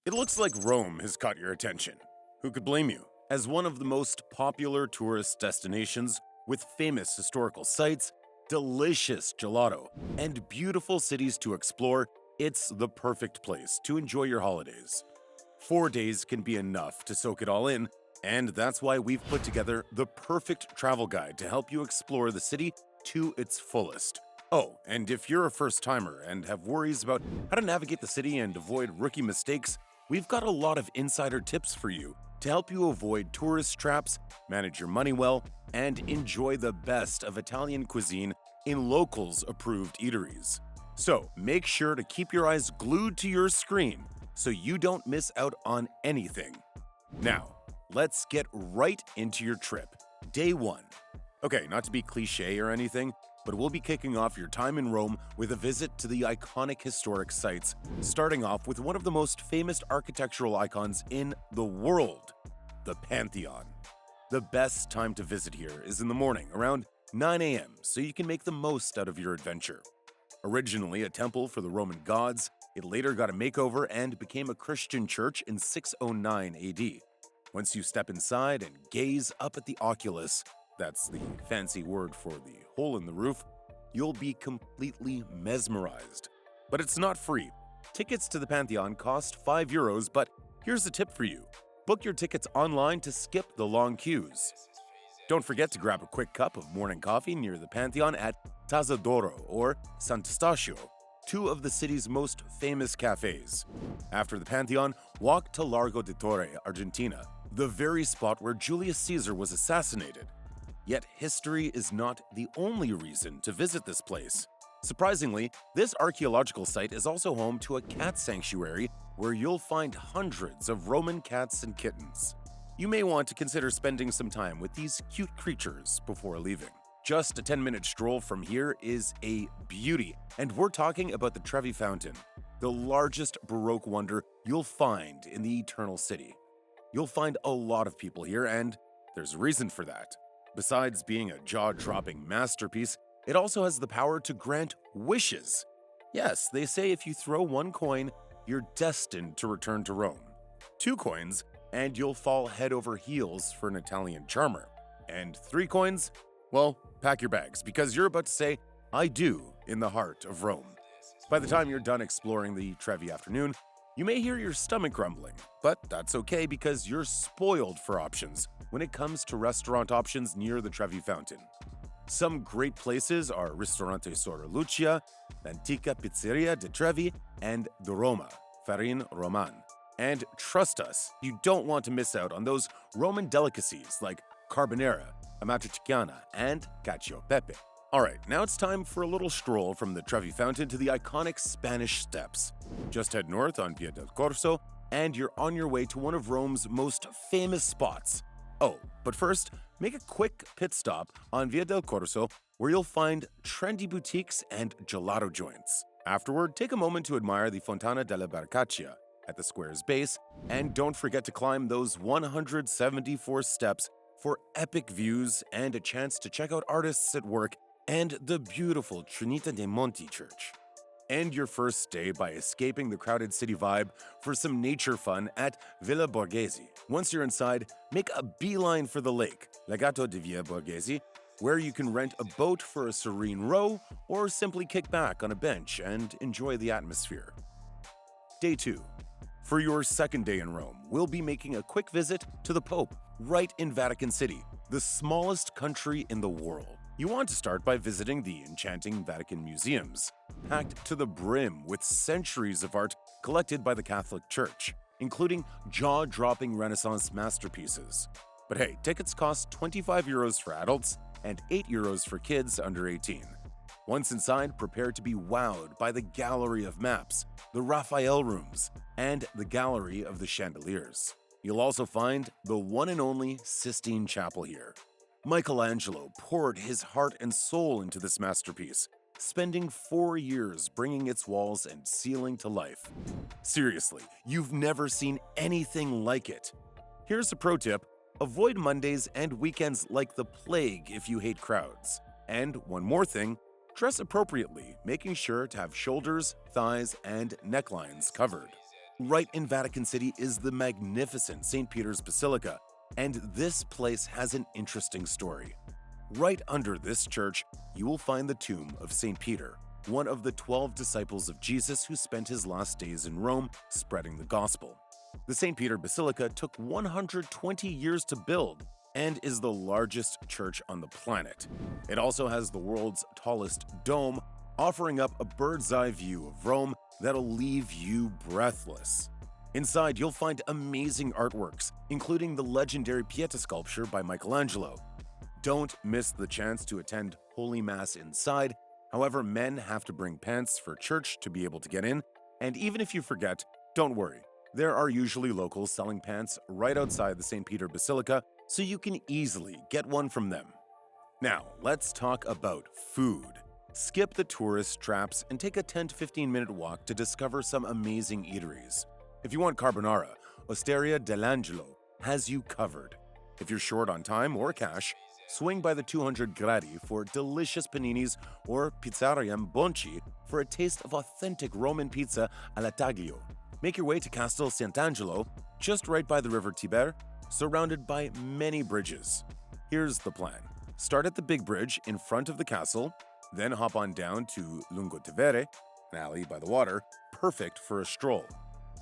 It looks like Rome has caught your attention. Who could blame you? As one of the most popular tourist destinations with famous historical sites, delicious gelato, and beautiful cities to explore, it's the perfect place to enjoy your holidays. 4 days can be enough to soak it all in, and that's why we've put together the perfect travel guide to help you explore the city to its fullest. Oh, and if you're a first-timer and have worries about how to navigate the city and avoid rookie mistakes, we've got a lot of insider tips for you to help you avoid tourist traps, manage your money well, and enjoy the best of Italian cuisine in locals-approved eateries. So make sure to keep your eyes glued to your screen so you don't miss out on anything. Now, let's get right into your trip. Day 1. Okay, not to be cliche or anything, but we'll be kicking off your time in Rome with a visit to the iconic historic sites, starting off with one of the most famous architectural icons in the world, the Pantheon. The best time to visit here is in the morning, around 9 a.m., so you can make the most out of your adventure. Originally a temple for the Roman gods, it later got a makeover and became a Christian church in 609 AD. Once you step inside and gaze up at the oculus, that's the fancy word for the hole in the roof, you'll be completely mesmerized. But it's not free. Tickets to the Pantheon cost €5, but here's a tip for you. Book your tickets online to skip the long queues. Don't forget to grab a quick cup of morning coffee near the Pantheon at Tazza d'Oro or Sant'Eustachio, two of the city's most famous cafes. After the Pantheon, walk to Largo de Torre, Argentina, the very spot where Julius Caesar was assassinated. Yet history is not the only reason to visit this place. Surprisingly, this archaeological site is also home to a cat sanctuary where you'll find hundreds of Roman cats and kittens. You may want to consider spending some time with these cute creatures before leaving. Just a 10-minute stroll from here is a beauty, and we're talking about the Trevi Fountain, the largest Baroque wonder you'll find in the Eternal City. You'll find a lot of people here, and there's a reason for that. Besides being a jaw-dropping masterpiece, it also has the power to grant wishes. Yes, they say if you throw 1 coin, you're destined to return to Rome. 2 coins, and you'll fall head over heels for an Italian charmer. And 3 coins? Well, pack your bags, because you're about to say, I do, in the heart of Rome. By the time you're done exploring the Trevi afternoon, you may hear your stomach grumbling, but that's okay because you're spoiled for options when it comes to restaurant options near the Trevi Fountain. Some great places are Ristorante Sora Lucia, L'Antica Pizzeria di Trevi, and the Roma, Farine Roman. And trust us, you don't want to miss out on those Roman delicacies like carbonara, amatriciana, and cacio e pepe. Alright, now it's time for a little stroll from the Trevi Fountain to the iconic Spanish Steps. Just head north on Via del Corso, and you're on your way to one of Rome's most famous spots. Oh, but first, make a quick pit stop on Via del Corso where you'll find trendy boutiques and gelato joints. Afterward, take a moment to admire the Fontana della Barcaccia at the square's base, and don't forget to climb those 174 steps for epic views and a chance to check out artists at work and the beautiful Trinita dei Monti Church. End your first day by escaping the crowded city vibe for some nature fun at Villa Borghese. Once you're inside, make a beeline for the lake, Laghetto di Via Borghese, where you can rent a boat for a serene row or simply kick back on a bench and enjoy the atmosphere. Day 2. For your second day in Rome, we'll be making a quick visit to the Pope, right in Vatican City, the smallest country in the world. You want to start by visiting the enchanting Vatican museums, packed to the brim with centuries of art collected by the Catholic Church, including jaw-dropping Renaissance masterpieces. But hey, tickets cost €25 for adults and €8 for kids under 18. Once inside, prepare to be wowed by the gallery of maps, the Raphael rooms, and the gallery of the chandeliers. You'll also find the one and only Sistine Chapel here. Michelangelo poured his heart and soul into this masterpiece, spending 4 years bringing its walls and ceiling to life. Seriously, you've never seen anything like it. Here's a pro tip: avoid Mondays and weekends like the plague if you hate crowds. And one more thing, dress appropriately, making sure to have shoulders, thighs, and necklines covered. Right in Vatican City is the magnificent St. Peter's Basilica, and this place has an interesting story. Right under this church, you will find the tomb of St. Peter, one of the 12 disciples of Jesus who spent his last days in Rome spreading the gospel. The St. Peter Basilica took 120 years to build and is the largest church on the planet. It also has the world's tallest dome, offering up a bird's-eye view of Rome that'll leave you breathless. Inside, you'll find amazing artworks, including the legendary Pieta sculpture by Michelangelo. Don't miss the chance to attend Holy Mass inside. However, men have to bring pants for church to be able to get in, and even if you forget, don't worry. There are usually locals selling pants right outside the St. Peter Basilica, so you can easily get one from them. Now, let's talk about food. Skip the tourist traps and take a 10 to 15 minute walk to discover some amazing eateries. If you want carbonara, Osteria dell'Angelo has you covered. If you're short on time or cash, swing by the 200 Gradi for delicious paninis or Pizzeria Bonci for a taste of authentic Roman pizza alla taglio. Make your way to Castel Sant'Angelo, just right by the River Tiber, surrounded by many bridges. Here's the plan. Start at the big bridge in front of the castle, then hop on down to Lungo Tevere, an alley by the water, perfect for a stroll.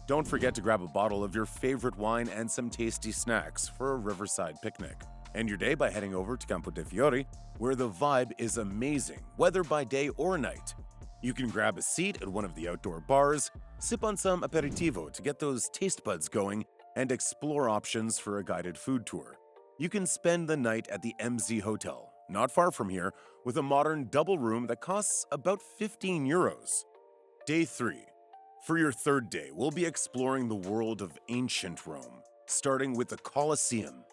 Don't forget to grab a bottle of your favorite wine and some tasty snacks for a riverside picnic. End your day by heading over to Campo de Fiori, where the vibe is amazing, whether by day or night. You can grab a seat at one of the outdoor bars, sip on some aperitivo to get those taste buds going, and explore options for a guided food tour. You can spend the night at the MZ Hotel, not far from here, with a modern double room that costs about 15 euros. Day 3. For your third day, we'll be exploring the world of ancient Rome, starting with the Colosseum.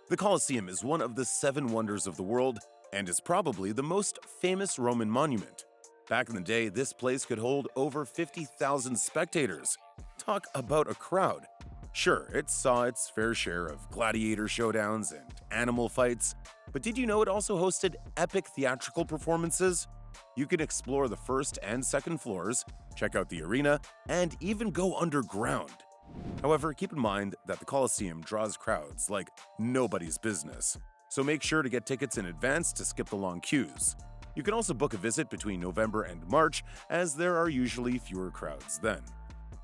The Colosseum is one of the 7 wonders of the world and is probably the most famous Roman monument. Back in the day, this place could hold over 50,000 spectators. Talk about a crowd. Sure, it saw its fair share of gladiator showdowns and animal fights, but did you know it also hosted epic theatrical performances? You can explore the first and second floors, check out the arena, and even go underground. However, keep in mind that the Colosseum draws crowds like nobody's business, so make sure to get tickets in advance to skip the long queues. You can also book a visit between November and March, as there are usually fewer crowds then.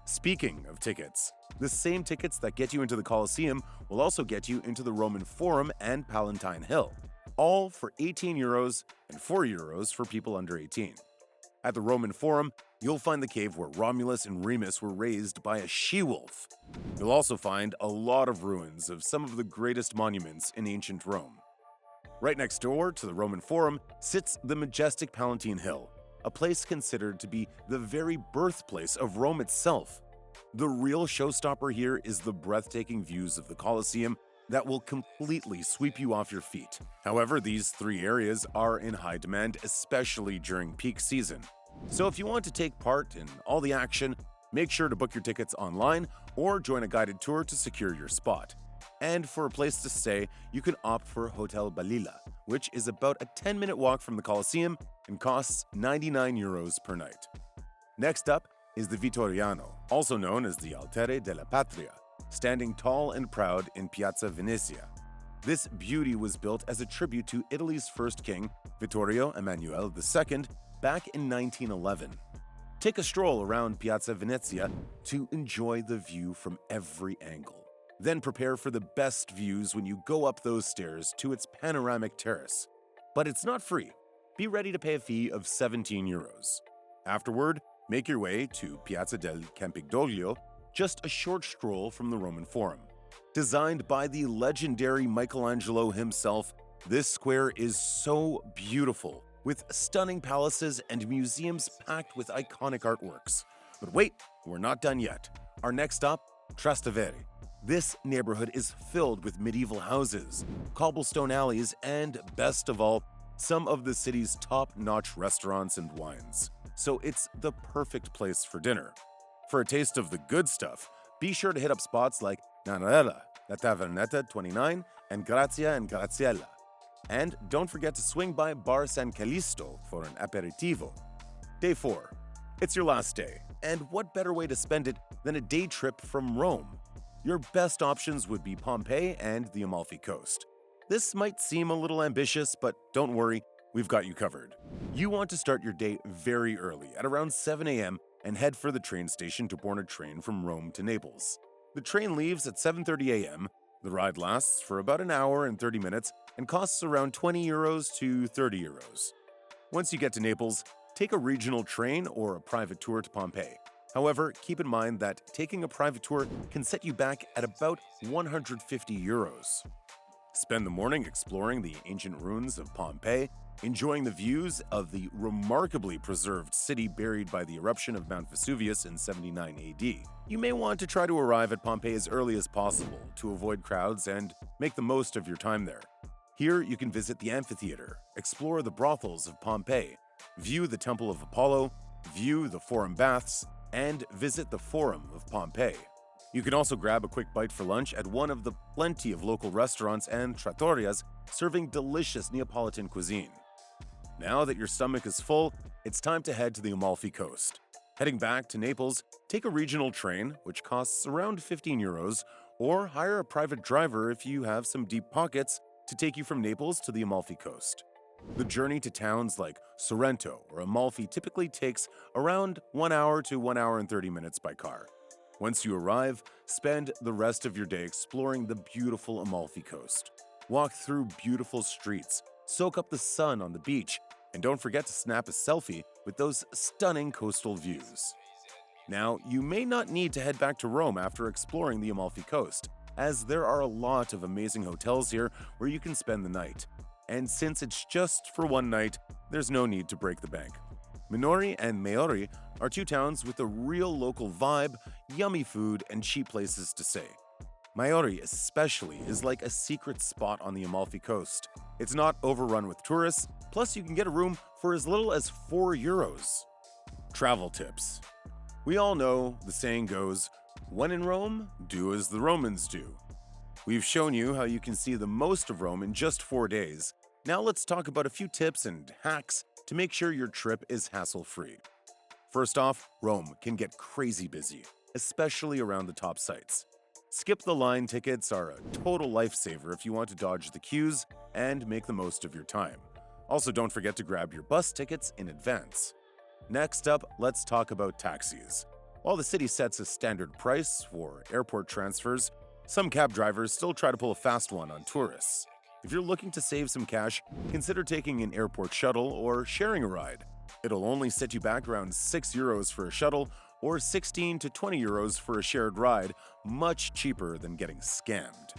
Speaking of tickets, the same tickets that get you into the Colosseum will also get you into the Roman Forum and Palatine Hill, all for 18 euros and 4 euros for people under 18. At the Roman Forum, you'll find the cave where Romulus and Remus were raised by a she-wolf. You'll also find a lot of ruins of some of the greatest monuments in ancient Rome. Right next door to the Roman Forum sits the majestic Palatine Hill, a place considered to be the very birthplace of Rome itself. The real showstopper here is the breathtaking views of the Colosseum that will completely sweep you off your feet. However, these 3 areas are in high demand, especially during peak season. So if you want to take part in all the action, make sure to book your tickets online or join a guided tour to secure your spot. And for a place to stay, you can opt for Hotel Balilla, which is about a 10-minute walk from the Colosseum and costs 99 euros per night. Next up is the Vittoriano, also known as the Altere della Patria, standing tall and proud in Piazza Venezia. This beauty was built as a tribute to Italy's first king, Vittorio Emanuele II, back in 1911. Take a stroll around Piazza Venezia to enjoy the view from every angle. Then prepare for the best views when you go up those stairs to its panoramic terrace. But it's not free. Be ready to pay a fee of 17 euros. Afterward, make your way to Piazza del Campidoglio, just a short stroll from the Roman Forum. Designed by the legendary Michelangelo himself, this square is so beautiful, with stunning palaces and museums packed with iconic artworks. But wait, we're not done yet. Our next stop, Trastevere. This neighborhood is filled with medieval houses, cobblestone alleys, and, best of all, some of the city's top-notch restaurants and wines. So it's the perfect place for dinner. For a taste of the good stuff, be sure to hit up spots like Nanarella, La Tavernetta 29, and Grazia and Graziella. And don't forget to swing by Bar San Callisto for an aperitivo. Day 4. It's your last day, And what better way to spend it than a day trip from Rome? Your best options would be Pompeii and the Amalfi Coast. This might seem a little ambitious, but don't worry, we've got you covered. You want to start your day very early, at around 7 a.m., and head for the train station to board a train from Rome to Naples. The train leaves at 7:30 a.m. The ride lasts for about an hour and 30 minutes and costs around €20 to €30. Once you get to Naples, take a regional train or a private tour to Pompeii. However, keep in mind that taking a private tour can set you back at about €150. Spend the morning exploring the ancient ruins of Pompeii, enjoying the views of the remarkably preserved city buried by the eruption of Mount Vesuvius in 79 AD. You may want to try to arrive at Pompeii as early as possible to avoid crowds and make the most of your time there. Here you can visit the amphitheater, explore the brothels of Pompeii, view the Temple of Apollo, view the Forum baths, and visit the Forum of Pompeii. You can also grab a quick bite for lunch at one of the plenty of local restaurants and trattorias serving delicious Neapolitan cuisine. Now that your stomach is full, it's time to head to the Amalfi Coast. Heading back to Naples, take a regional train, which costs around €15, or hire a private driver if you have some deep pockets to take you from Naples to the Amalfi Coast. The journey to towns like Sorrento or Amalfi typically takes around 1 hour to 1 hour and 30 minutes by car. Once you arrive, spend the rest of your day exploring the beautiful Amalfi Coast. Walk through beautiful streets, soak up the sun on the beach, and don't forget to snap a selfie with those stunning coastal views. Now, you may not need to head back to Rome after exploring the Amalfi Coast, as there are a lot of amazing hotels here where you can spend the night. And since it's just for one night, there's no need to break the bank. Minori and Fiori are two towns with a real local vibe, yummy food, and cheap places to stay. Fiori especially is like a secret spot on the Amalfi Coast. It's not overrun with tourists, plus you can get a room for as little as €4. Travel tips. We all know the saying goes, when in Rome, do as the Romans do. We've shown you how you can see the most of Rome in just 4 days. Now let's talk about a few tips and hacks to make sure your trip is hassle-free. First off, Rome can get crazy busy, especially around the top sites. Skip the line tickets are a total lifesaver if you want to dodge the queues and make the most of your time. Also, don't forget to grab your bus tickets in advance. Next up, let's talk about taxis. While the city sets a standard price for airport transfers, some cab drivers still try to pull a fast one on tourists. If you're looking to save some cash, consider taking an airport shuttle or sharing a ride. It'll only set you back around €6 for a shuttle or 16 to €20 for a shared ride, much cheaper than getting scammed.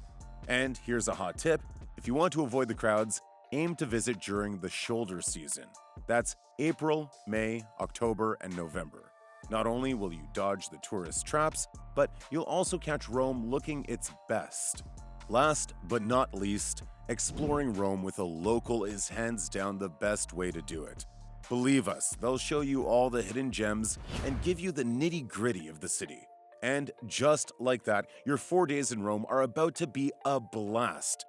And here's a hot tip: if you want to avoid the crowds, aim to visit during the shoulder season. That's April, May, October, and November. Not only will you dodge the tourist traps, but you'll also catch Rome looking its best. Last but not least, exploring Rome with a local is hands down the best way to do it. Believe us, they'll show you all the hidden gems and give you the nitty-gritty of the city. And just like that, your 4 days in Rome are about to be a blast.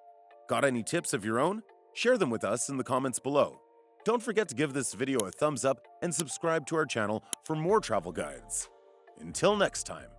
Got any tips of your own? Share them with us in the comments below. Don't forget to give this video a thumbs up and subscribe to our channel for more travel guides. Until next time.